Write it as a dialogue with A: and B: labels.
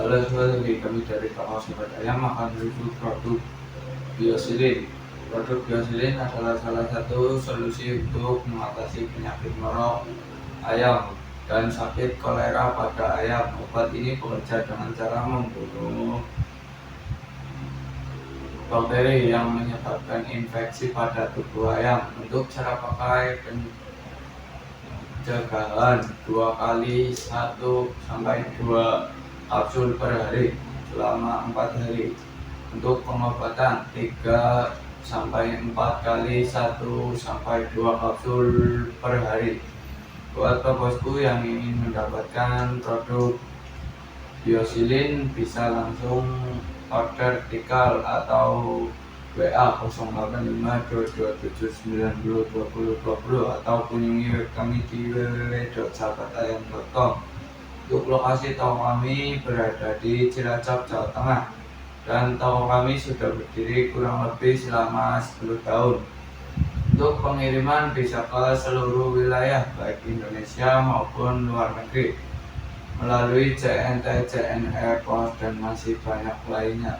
A: Halo sobat, kami dari toko Sobat Ayam akan review produk Biosilin. Produk Biosilin adalah salah satu solusi untuk mengatasi penyakit merok ayam dan sakit kolera pada ayam. Obat ini bekerja dengan cara membunuh bakteri yang menyebabkan infeksi pada tubuh ayam. Untuk cara pakai pencegahan 2 kali 1-2 kapsul per hari selama 4 hari. Untuk pengobatan 3-4 kali 1-2 kapsul per hari. Buat bosku yang ingin mendapatkan produk Biosilin bisa langsung order tikal atau WA 085227902020 atau kunjungi web kami di www.sahabatayam.com. Untuk lokasi toko kami berada di Cilacap, Jawa Tengah, dan toko kami sudah berdiri kurang lebih selama 10 tahun. Untuk pengiriman bisa ke seluruh wilayah baik Indonesia maupun luar negeri melalui CNT, CNR, Pos, dan masih banyak lainnya.